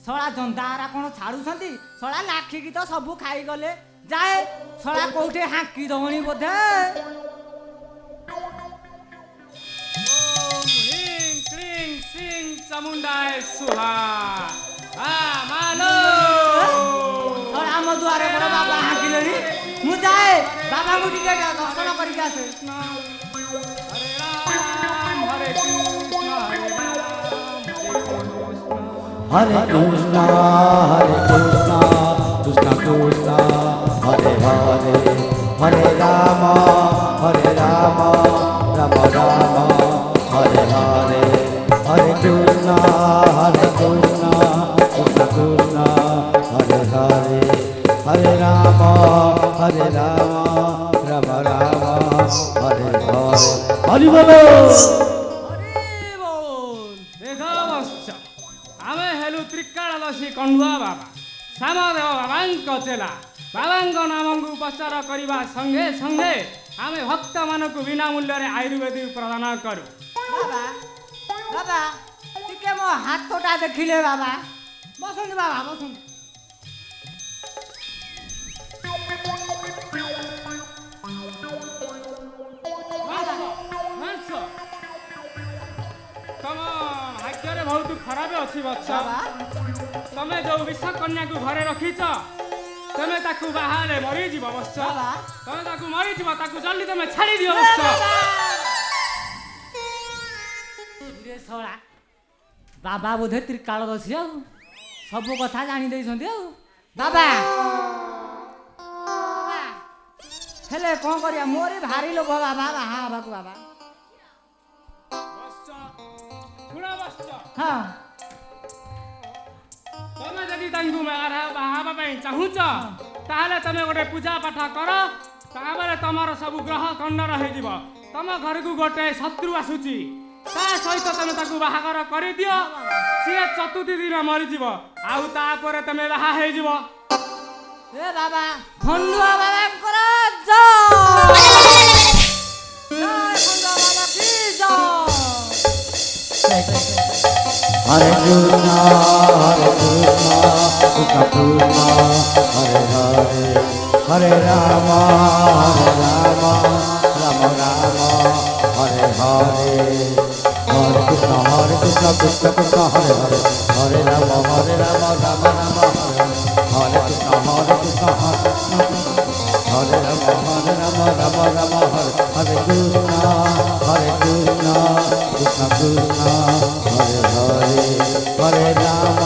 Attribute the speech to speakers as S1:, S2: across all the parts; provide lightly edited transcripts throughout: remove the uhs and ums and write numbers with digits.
S1: ଶଳା ଜନ୍ଦାରା କ'ଣ ଛାଡୁଛନ୍ତି ଶଳା ଲାଖିକି ତ ସବୁ ଖାଇଗଲେ ଯାଏ ଶଳା କୋଉଠି ହାଙ୍କି ଦବଣି ବୋଧେ
S2: ଚାମୁଣ୍ଡାଏ ସୁହା ମାଲୋ
S1: ଶଳା ଆମ ଦୁଆରେ ବଡ଼ ବାବା ହାଙ୍କିଲେଣି ମୁଁ ଯାଏ ବାବାଙ୍କୁ ଟିକେ ଦର୍ଶନ କରିକି ଆସେ
S3: हरे कृष्णा कृष्ण कृष्ण हरे हरे हरे राम राम राम हरे हरे हरे कृष्णा कृष्ण कृष्ण हरे हरे हरे राम राम राम हरे हरे हरि बोलो
S2: कंडुआ बाबा श्यामदेव बाबा चेला बाबा नाम को उपचार करने संगे संगे आम भक्त मान को बिना मूल्य आयुर्वेदिक प्रदान करूँ
S1: बाबा बाबा टिके मो हाथटा देखिले बाबा बसुन बाबा बसुन
S2: तुम भाग्य बहुत खराब अच्छी बच्चा तमें जो विष कन्या को घरे रखीच तमें ताकू बाहर मरीज बच्च तमें ताकू मरीज जल्दी तमें छाड़ी दियो बच्च
S1: बाबा बोधे त्रिकालदर्शी आ सब कथा जानी देइछन्ती आ बाबा हेले कौन करिया मोरी भारी लोभ बाबा बाहा बाबू बाबा हाँ
S2: तमें जदि तांकु बाहाबा चाहूच ताहले तमें गोटे पूजा पाठ कर ताबले तमर सब ग्रह खंडर हो तम घर को गोटे शत्रु आसुची ता सहित तमें ताकू बाहागर कर दियो सी चतुर्थी दिन मरीज आउ तापर तमें बाहा हो
S1: ए बाबा खंडुआ बाबा कर जय खंडुआ बाबा की जय
S3: हरे कृष्णा कृष्ण कृष्ण हरे हरे हरे राम राम राम हरे हरे हरे कृष्ण कृष्ण कृष्ण हरे हरे हरे राम राम राम हरे कृष्ण हरे राम राम राम हरे कृष्ण कृष्ण कृष्ण हरे हरे हरे राम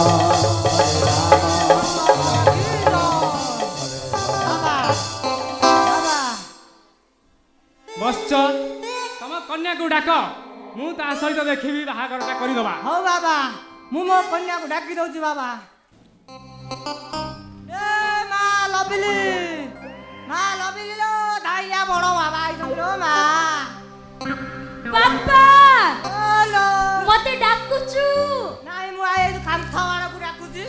S2: बस तम कन्या को डाक मु ता सहित देखी बाहागरटा करदबा
S1: हो बाबा मु मो कन्या को डाकी दउची बाबा ए मां लबिली लो धाइया बडो बाबा आइछन लो मां
S4: बाबा
S1: हेलो
S4: मते डाकुछु
S1: नाइ मु आए कांथवाडा को डाकुची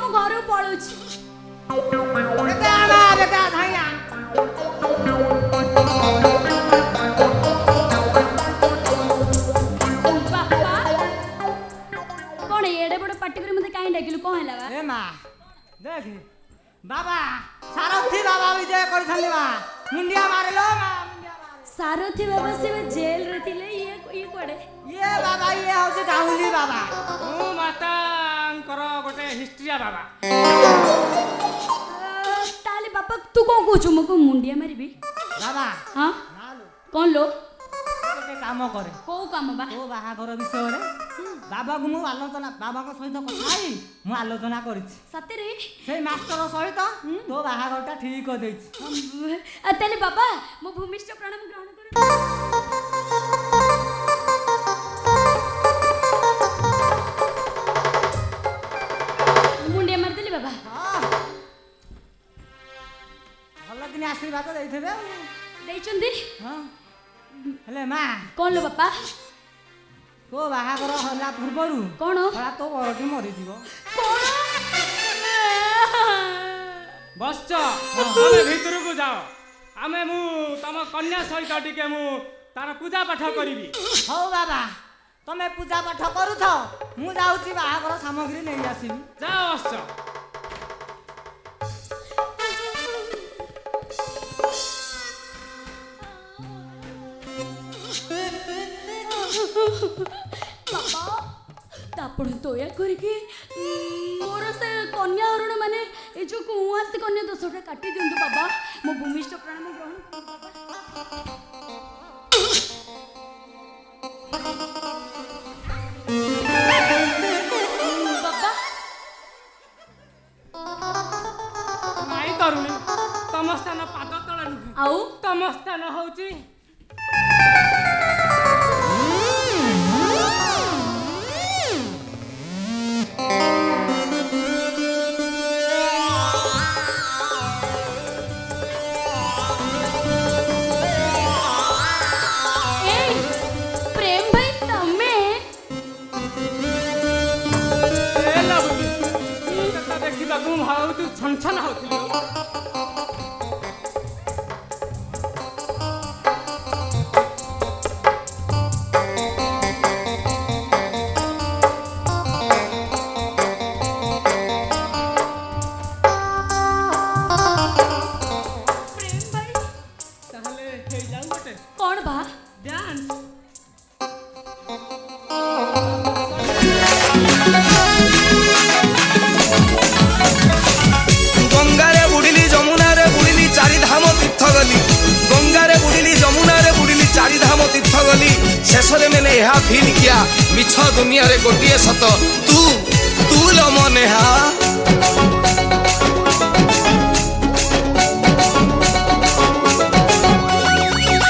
S4: मु घर पळुछि
S1: बेटा धाइया
S4: बाबा कोन एडे बड़ पार्टी करे मते काई डाकिलु कोन हला बा
S1: ए मां देख बाबा सारथी बाबा विजय करथले बा मुंडिया मारलो मां
S4: सारथी बाबा से जेल रे थिले ये कोडे
S1: ये बाबा ये होजे गाउली बाबा
S2: मु माता कर गोटे हिस्ट्रिया बाबा
S4: ताले बाबा तू कोन कहछु मको मुंडिया मारिबी
S1: बाबा
S4: हां
S1: नालो
S4: कोन लो
S1: के काम करे
S4: को काम बा
S1: तो बाहाघर विषय रे बाबा को मु आलोचना बाबा को सहित कथाई मु आलोचना करिछि
S4: सते रे
S1: से मास्टर सहित तो बाहाघरटा ठीक कर देछि
S4: ताले बाबा मो भूमिष्ठ प्रणाम ग्रहण कर मुंडिया मार देली बाबा
S1: भल दिन आशीर्वाद देइथबे
S4: देइचंदी
S1: हां हेले मां
S4: कोन लो बापा
S1: तो बाहाघर होला पूर्वरु
S4: कोन
S1: होला तो बरटी मरि जीवो
S4: कोन
S2: बस तमे भीतर को जाओ आमे मु तम कन्या सहित टिके मु तार पूजा पाठ करिवि
S1: हो बाबा ତମେ ପୂଜା ପାଠ କରୁଥ ମୁଁ ଯାଉଛି ବାହାଘର ସାମଗ୍ରୀ ନେଇ ଆସିବି।
S2: ଯାଅ ବସ।
S4: ବାପା ଆପଣ ଦୟା କରିକି ମୋର ସେ କନ୍ୟା ହରଣ ମାନେ ଏ ଯୋଉ କୁଆଁସୀ କନ୍ୟା ଦୋଷଟା କାଟି ଦିଅନ୍ତୁ ବାବା। ମୋ ଭୂମିଷ୍ଠ ପ୍ରାଣ ଗ୍ରହଣ ବାବା।
S2: ନାଇଁ ତରୁଣୀ, ତମ ସ୍ଥାନ ପାଦ ତଳେ ନୁହେଁ,
S4: ଆଉ
S2: ତମ ସ୍ଥାନ ହଉଛି
S4: ପ୍ରେମ ଭାଇ ତମେ
S2: ଦେଖିବାକୁ ମୁଁ ଭାବୁଛୁ ଛନଛନ ହଉଥିଲି। ତାହେଲେ ହେଇଯାଉ ଗୋଟେ
S4: କଣ ବା?
S2: ଡ୍ୟାନ୍ସ।
S5: ଗଙ୍ଗାରେ ବୁଡ଼ିଲି ଯମୁନାରେ ବୁଡ଼ିଲି ଚାରିଧାମ ତୀର୍ଥ ଗଲି। ଗଙ୍ଗାରେ ବୁଡ଼ିଲି ଯମୁନାରେ ବୁଡ଼ିଲି ଚାରିଧାମ ତୀର୍ଥ ଗଲି। ଶେଷରେ ମାନେ ଏହା ଫିଲ୍ କିଆ ମିଛ ଦୁନିଆରେ ଗୋଟିଏ ସତ ତୁ ଲ ମୋ ନେହା।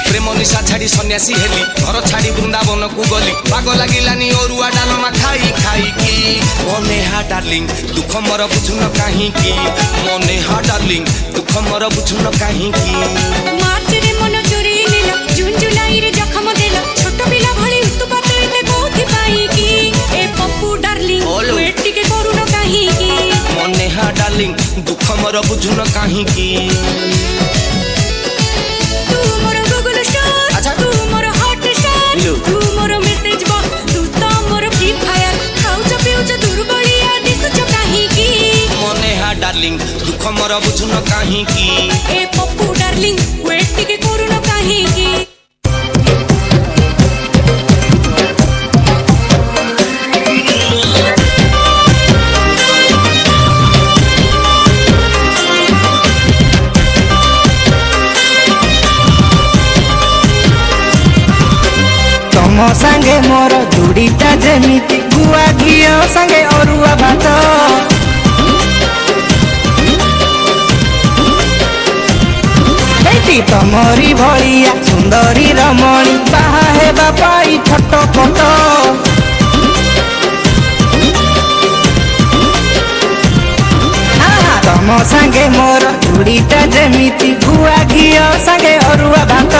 S5: ପ୍ରେମ ନିଶା ଛାଡ଼ି ସନ୍ୟାସୀ ହେଲି, ଘର ଛାଡ଼ି ବୃନ୍ଦାବନକୁ ଗଲି। ପାଗ ଲାଗିଲାନି ଅରୁଆ ଡାଲମା ଖାଇ ଖାଇକି। ମୋ ନେହା ଡାର୍ଲିଂ ଦୁଃଖ ମୋର ବୁଝୁନ କାହିଁକି। ମୋ ନେହା ଡାର୍ଲିଂ ଦୁଃଖ ମୋର ବୁଝୁନ କାହିଁକି।
S6: ମାର୍ଚ୍ଚରେ ମନ ଚୋରେଇ ନେଲ, ଜୁନ୍ ଜୁଲାଇରେ ଜଖମ ଦେଲ। ଛୋଟ ପିଲା ଭଳି ଉତୁପାତ ଏତେ କୋଉଥିପାଇଁ କି? ଏ ପପୁ ଡାର୍ଲିଂ ୱେଟ୍ ଟିକେ କରୁନ କାହିଁକି।
S5: ମୋ ନେହା ଡାର୍ଲିଂ ଦୁଃଖ ମୋର ବୁଝୁନ କାହିଁକି।
S6: ତୁ ମୋର ଗୁଗଲ ଷ୍ଟାର,
S5: ଆଚ୍ଛା।
S6: ତୁ ମୋର ହଟ୍ ଷ୍ଟାର,
S5: ଇଲୋ।
S6: ତୁ ମୋର ମେସେଜ ବକ୍ସ, ତୁ ତ ମୋର ଫ୍ରି ଫାୟାର। ଖାଉଛ ପିଉଛ ଦୁର୍ବଳିଆ ଦିଶୁଛ କାହିଁକି।
S5: ମୋ ନେହା ଡାର୍ଲିଂ ଦୁଃଖ ମୋର ବୁଝୁନ କାହିଁକି।
S6: ଏ ପପୁ ଡାର୍ଲିଂ ୱେଟ୍ ଟିକେ କରୁନ କାହିଁକି।
S7: ତମ ସାଙ୍ଗେ ମୋର ଯୋଡ଼ିଟା ଯେମିତି ଗୁଆ ଘିଅ ସାଙ୍ଗେ ଅରୁଆ ଭାତ। ଏଠି ତମରି ଭଳିଆ ସୁନ୍ଦରୀ ରମଣୀ ବାହା ହେବା ପାଇଁ ଛୋଟ ପଟ। ତମ ସାଙ୍ଗେ ମୋର ଯୋଡ଼ିଟା ଯେମିତି ଗୁଆ ଘିଅ ସାଙ୍ଗେ ଅରୁଆ ଭାତ।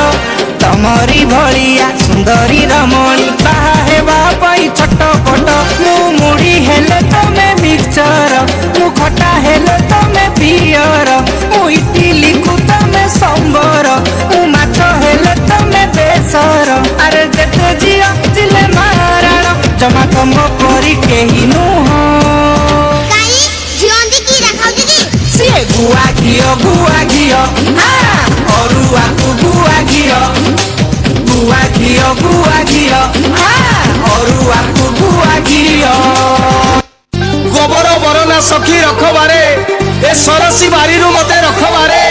S7: ତମରି ଭଳିଆ ସୁନ୍ଦରୀ ରମଣୀ ବାହା ହେବା ପାଇଁ ଛୋଟ ପଟ। ମୁଁ ମୁଢ଼ି ହେଲେ ତମେ ମିକ୍ସଚର, ମୁଁ ଖଟା ହେଲେ ତମେ ପିଅର, ମୁଁ ଇଟିଲିକୁ ତମେ ସମ୍ବର, ମୁଁ ମାଛ ହେଲେ ତମେ ବେସର। ଆରେ ଯେତେ ଝିଅ ଥିଲେ ମାରାଣ ଜମା ତମ ପରି କେହି ନୁହଁ। ସିଏ ଗୁଆ ଘିଅ ଅରୁଆକୁ ଗୁଆ ଘିଅ ଅରୁଆକୁ ଗୁଆ ଘିଅ।
S5: ଗୋବର ବରନା ସଖୀ ରଖବାରେ, ଏ ସରସି ବାରିରୁ ମତେ ରଖବାରେ।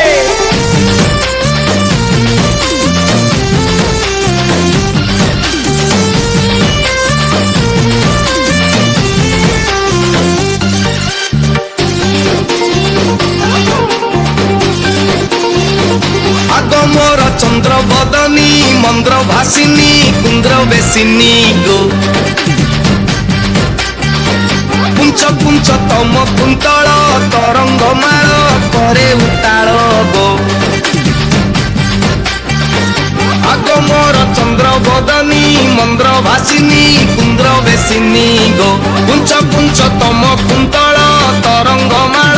S5: ଆଗ ମୋର ଚନ୍ଦ୍ର ବଦନୀ ମନ୍ଦ୍ର ଭାସିନୀ କୁନ୍ଦ୍ର ବେସିନୀ ଗো। ପୁଞ୍ଚ ପୁଞ୍ଚ ତମ କୁନ୍ତଳ ତରଙ୍ଗ ମାଳ ପରେ ଉତାଳ ଗো। ଆଗ ମୋର ଚନ୍ଦ୍ର ବଦନୀ ମନ୍ଦ୍ର ଭାସିନୀ କୁନ୍ଦ୍ର ବେସିନୀ ଗো। ପୁଞ୍ଚ ପୁଞ୍ଚ ତମ କୁନ୍ତଳ ତରଙ୍ଗ ମାଳ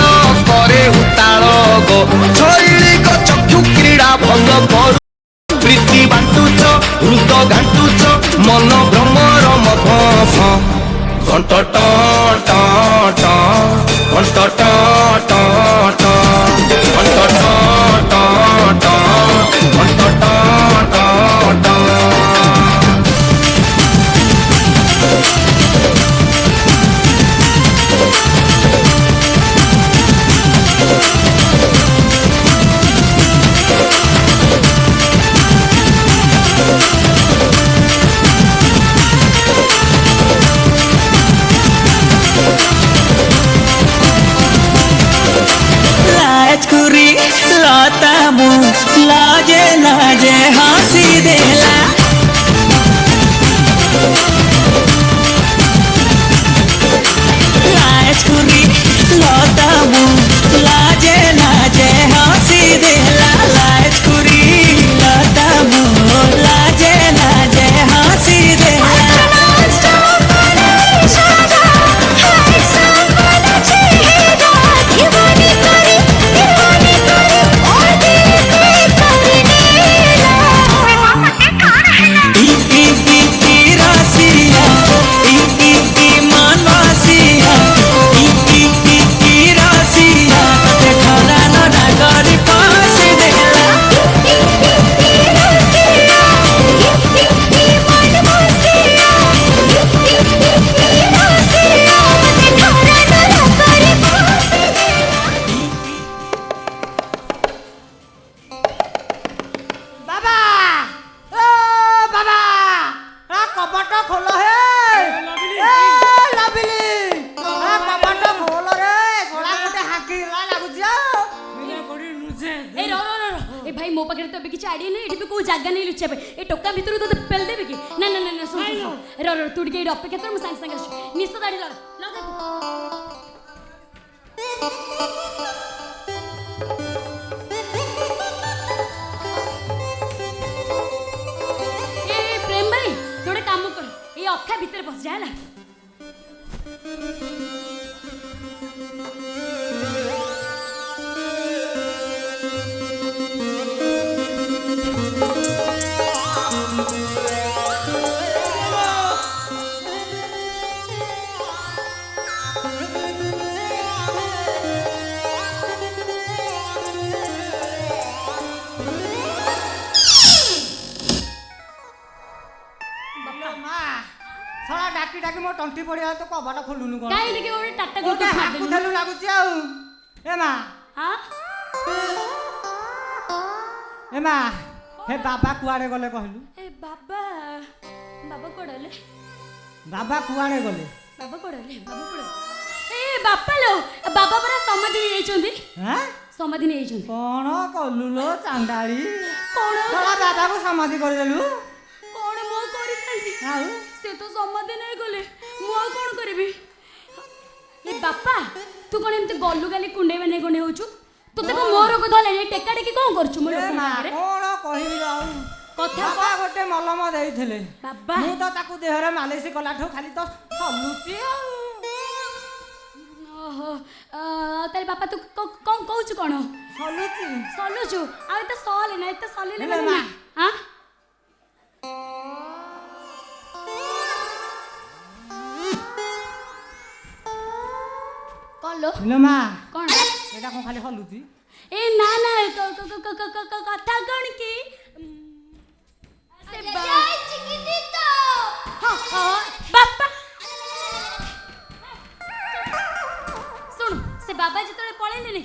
S5: ପରେ ଉତାଳ ଗো। ଶୈଳିକ ଚକ୍ଷୁ କ୍ରୀଡ଼ା ଭଲ କରୁ, ପ୍ରୀତି ବାଣ୍ଟୁଛ ହୃଦ ଘାଣ୍ଟୁଛ ମନ ଭ୍ରମର ମଧ घंट ट ट ट घंट ट ट ट घंट ट ट ट
S7: लाजकुरी लता मु लाजे लाजे हंसी देला लाजकुरी लता मु लाजे लाजे हंसी देला लाजकुरी लता मु लाजे लाजे हंसी देला
S1: बाबा ओ बाबा कपट खोल हे लबिली कपट खोल रे सोला गोटे हाकी लागुଛି
S4: ए रो रो रो ए भाई मो पाखे तो अबे किछ आइडिया नहीं एठी तो को जागा नहीं लुचिया ए टोका भितर तो पेल देबे की ना ना ना सुन रो रो तू के अपेक्षा कर म संग संग आसु निस दाढ़ी लगा ए प्रेम भाई तोड़े काम कर ए अखा भीतर पस जा ला
S1: सला डाकी डाकी मो टंटी पड़िया तो कबाट खोलुनु कोन
S4: काई देखे ओरे टाटा
S1: गोटे
S4: गुटे
S1: हाकु थलु लागुଛି आउ ए मा
S4: हां
S1: ए मा हे बाबा कुआड़े गले कहलु
S4: ए बाबा बाबा कोडले
S1: बाबा कुआड़े गले
S4: बाबा कोडले बाबा कोडले ए बापा लो बाबा परा समाधि नै छथि
S1: हैं
S4: समाधि नै छथि
S1: कोन कलु लो चांडाली
S4: कोन
S1: सला बाबा को समाधि कर देलु
S4: कोन मो करि थांती
S1: आउ
S4: से तो समाधि नै गले मो कोन करबी ए बापा तू कोन एमते गल्लु गाली कुंडे बने कोने होचु तोते को मोर को धले टेका टेकी कोन करछु मो
S1: ए
S4: लोक
S1: मा
S4: मागरे
S1: कोन कहिबी आउ
S4: कथा
S1: बाबा गोटे मलम देइथिले
S4: बाबा
S1: मु तो ताकू देहरे मालिश कलाठो खाली तो सलुची
S4: ओहो तारे बापा तू कोन कहउछु कोन
S1: सलुची
S4: सलुछु आ त सले नै त सलेले
S1: हेलो
S4: माने
S1: मा।
S4: हां कलो
S1: हेलो मा
S4: कोन
S1: एटा को खाली हलुची
S4: ए ना ना कथा कोन की से जाय चिकिती तो हां बापा सुन से बाबा जतले पळेले ने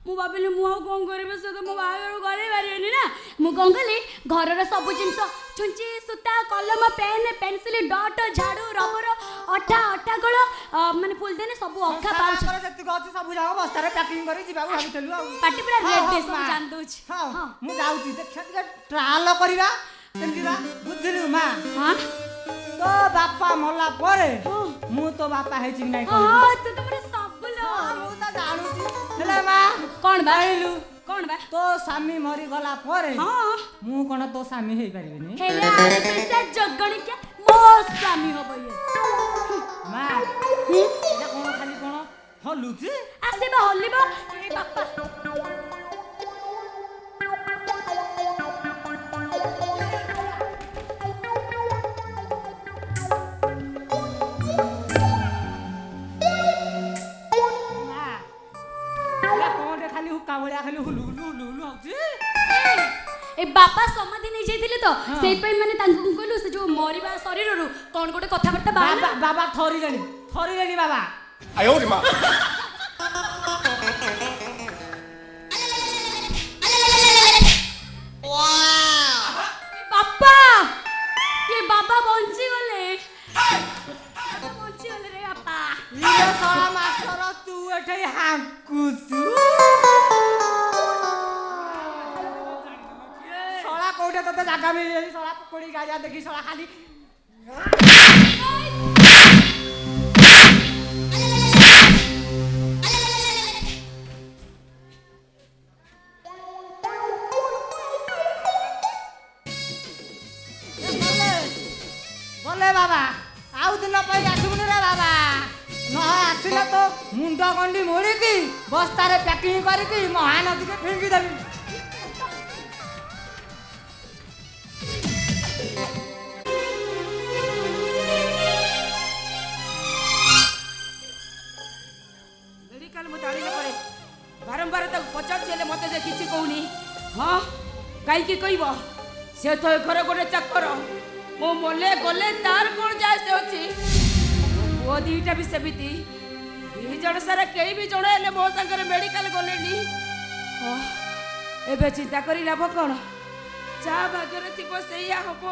S4: मु भाबिले मु आ कोन करबे से तो मु बाहर गले बारियनी ना मु गंगले घरर सब जिंस छुंची सुता कलम पेन पेंसिल डॉट झाड़ू रबर अठा अठा गळ माने फुल देने सब अखा पाउछ
S1: संसार जति गछि सब जाओ बस्तारे पैकिंग करी जिबा भाबितलु आ
S4: पाटी पूरा रेड दे सब जान दोछ
S1: हां मु जाउची देखा ଟିକେ ट्रायल करिबा केनदिबा बुझिलु मा
S4: हां
S1: तो बापा मला परे मु तो बापा है चिंग नाही
S4: हां तू तो पूरा सब लो
S1: मु तो जानुची हेले मा
S4: कोन बा
S1: आइलु
S4: कोन बा
S1: तो स्वामी मरी गला परे
S4: हां
S1: मु कोन तो स्वामी हेई परिबेनी
S4: हेला पैसा जगणी के मो स्वामी होबो ये
S1: मा एटा कोन खाली कोन हलुची
S4: आसे बा हलिबो ए बापा
S1: ପକ୍କା ଭଳିଆ ଖାଲି ହୁଲୁ ହୁଲୁ ହୁଲୁ ହୁଲୁ ହଉଛି।
S4: ଏ ବାପା ସମାଧି ନେଇ ଯାଇଥିଲେ ତ ସେଇପାଇଁ ମାନେ ତାଙ୍କୁ କଣ କହିଲୁ ସେ ଯୋଉ ମରିବା ଶରୀରରୁ କଣ ଗୋଟେ କଥାବାର୍ତ୍ତା ବାହାରିଲା।
S1: ବାବା ଥରିଲେଣି ବାବା।
S4: ବାପା ଏ ବାବା ବଞ୍ଚିଗଲେ ରେ ବାପା।
S1: ଇଏ ଶଳା ମାଷ୍ଟର ତୁ ଏଠି ହାଙ୍କୁଛୁ। ଶଳା କୋଉଠି ତତେ ଜାଗା ମିଳିବନି। ଶଳା ପୋକଡ଼ି ଗାଡ଼ିଆ ଦେଖି ଶଳା ଖାଲି ଗଲେ ବାବା। ଆଉ ଦିନ ପାଇଁ ଆସିବୁନି ରେ ବାବା। ନ ଆସିଲେ ତ ମୁଣ୍ଡ ଗଣ୍ଡି ମୋଡ଼ିକି ବସ୍ତାରେ ପ୍ୟାକିଂ କରିକି ମହାନଦୀକେ ଫିଙ୍ଗି ଦେବି।
S8: ମେଡିକାଲ ମୁଁ ଜାଣିଲା ପରେ ବାରମ୍ବାର ତାକୁ ପଚାରୁଛି ହେଲେ ମତେ ସେ କିଛି କହୁନି। ହଁ କାହିଁକି କହିବ? ସେ ତ ଏ ଘର ଗୋଟେ ଚାକର। ମୁଁ ମଲେ ଗଲେ ତାର କଣ ଯାଏ ସେ ଅଛି। ପୁଅ ଦିଟା ବି ସେମିତି। ଦି ଜଣ ସାରା କେହି ବି ଜଣେ ହେଲେ ମୋ ସାଙ୍ଗରେ ମେଡିକାଲ ଗଲେନି। ଏବେ ଚିନ୍ତା କରି ଲାଭ କଣ? ଯାହା ଭାଗ୍ୟରେ ଥିବ ସେଇଆ ହବ।